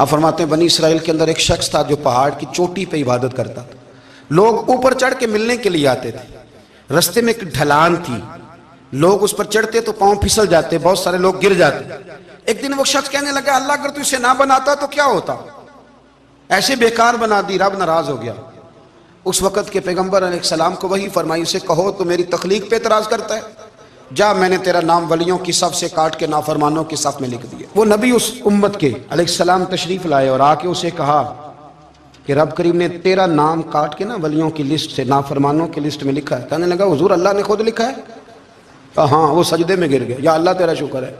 آپ فرماتے ہیں بنی اسرائیل کے اندر ایک شخص تھا جو پہاڑ کی چوٹی پہ عبادت کرتا تھا. لوگ اوپر چڑھ کے ملنے کے لیے آتے تھے. رستے میں ایک ڈھلان تھی, لوگ اس پر چڑھتے تو پاؤں پھسل جاتے, بہت سارے لوگ گر جاتے. ایک دن وہ شخص کہنے لگا اللہ اگر تو اسے نہ بناتا تو کیا ہوتا, ایسے بیکار بنا دی, رب ناراض ہو گیا. اس وقت کے پیغمبر علیہ السلام کو وہی فرمائی اسے کہو تو میری تخلیق پہ اعتراض کرتا ہے, جا میں نے تیرا نام ولیوں کی صف سے کاٹ کے نافرمانوں کی صف میں لکھ دیا. وہ نبی اس امت کے علیہ السلام تشریف لائے اور آ کے اسے کہا کہ رب کریم نے تیرا نام کاٹ کے نا ولیوں کی لسٹ سے نافرمانوں کی لسٹ میں لکھا ہے. کہنے لگا حضور اللہ نے خود لکھا ہے؟ ہاں. وہ سجدے میں گر گئے, یا اللہ تیرا شکر ہے,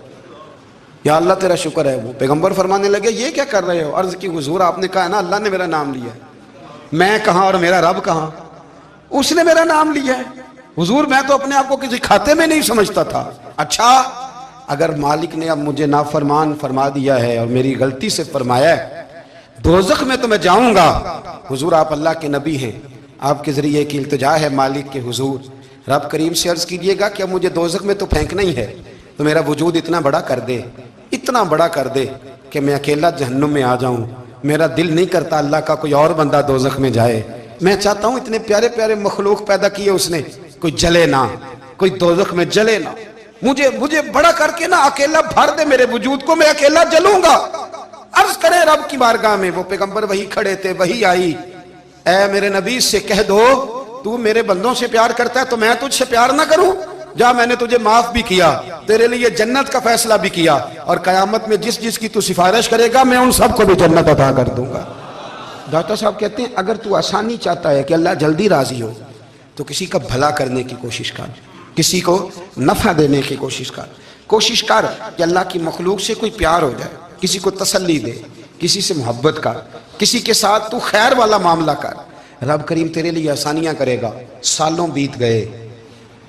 یا اللہ تیرا شکر ہے. وہ پیغمبر فرمانے لگے یہ کیا کر رہے ہو؟ عرض کی حضور آپ نے کہا ہے نا اللہ نے میرا نام لیا ہے, میں کہاں اور میرا رب کہاں؟ اس نے میرا نام لیا ہے. حضور میں تو اپنے آپ کو کسی کھاتے میں نہیں سمجھتا تھا. اچھا اگر مالک نے اب مجھے نافرمان فرما دیا ہے اور میری غلطی سے فرمایا ہے دوزخ میں تو میں جاؤں گا. حضور آپ اللہ کے نبی ہیں, آپ کے ذریعے کی التجا ہے مالک کے حضور, رب کریم سے عرض کیجئے گا کہ اب مجھے دوزخ میں تو پھینکنا ہی ہے, تو میرا وجود اتنا بڑا کر دے, اتنا بڑا کر دے کہ میں اکیلا جہنم میں آ جاؤں. میرا دل نہیں کرتا اللہ کا کوئی اور بندہ دوزخ میں جائے. میں چاہتا ہوں اتنے پیارے پیارے مخلوق پیدا کیے اس نے, کوئی جلے نہ, کوئی دوزخ میں جلے نہ. مجھے بڑا کر کے نا اکیلا بھر دے میرے وجود کو, میں اکیلا جلوں گا. عرض کرے رب کی بارگاہ میں. وہ پیغمبر وہی کھڑے تھے, وہی آئی, اے میرے نبی سے کہہ دو تو میرے بندوں سے پیار کرتا ہے تو میں تجھ سے پیار نہ کروں؟ جا میں نے تجھے معاف بھی کیا, تیرے لیے جنت کا فیصلہ بھی کیا, اور قیامت میں جس کی تو سفارش کرے گا میں ان سب کو بھی جنت عطا کر دوں گا. ڈاکٹر صاحب کہتے ہیں اگر تو آسانی چاہتا ہے کہ اللہ جلدی راضی ہو تو کسی کا بھلا کرنے کی کوشش کر, کسی کو نفع دینے کی کوشش کر. کوشش کر کہ اللہ کی مخلوق سے کوئی پیار ہو جائے, کسی کو تسلی دے, کسی سے محبت کر, کسی کے ساتھ تو خیر والا معاملہ کر. رب کریم تیرے لیے آسانیاں کرے گا. سالوں بیت گئے,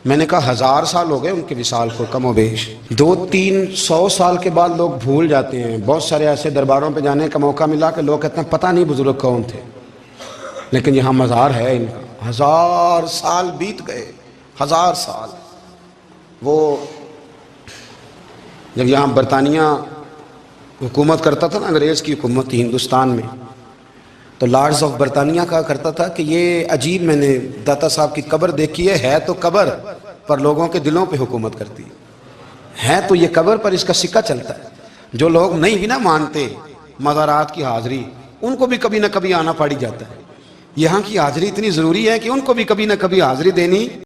میں نے کہا 1000 سال ہو گئے ان کے وصال کو کم و بیش. 200-300 سال کے بعد لوگ بھول جاتے ہیں. بہت سارے ایسے درباروں پہ جانے کا موقع ملا کہ لوگ کہتے ہیں پتہ نہیں بزرگ کون تھے, لیکن یہاں مزار ہے ان کا. 1000 سال بیت گئے, 1000 سال. وہ جب یہاں برطانیہ حکومت کرتا تھا نا, انگریز کی حکومت تھی ہندوستان میں, تو لارڈز آف برطانیہ کہا کرتا تھا کہ یہ عجیب, میں نے داتا صاحب کی قبر دیکھی ہے تو قبر پر لوگوں کے دلوں پہ حکومت کرتی ہے تو یہ قبر پر اس کا سکہ چلتا ہے. جو لوگ نہیں بھی نہ مانتے مزارات کی حاضری, ان کو بھی کبھی نہ کبھی آنا پڑ جاتا ہے. یہاں کی حاضری اتنی ضروری ہے کہ ان کو بھی کبھی نہ کبھی حاضری دینی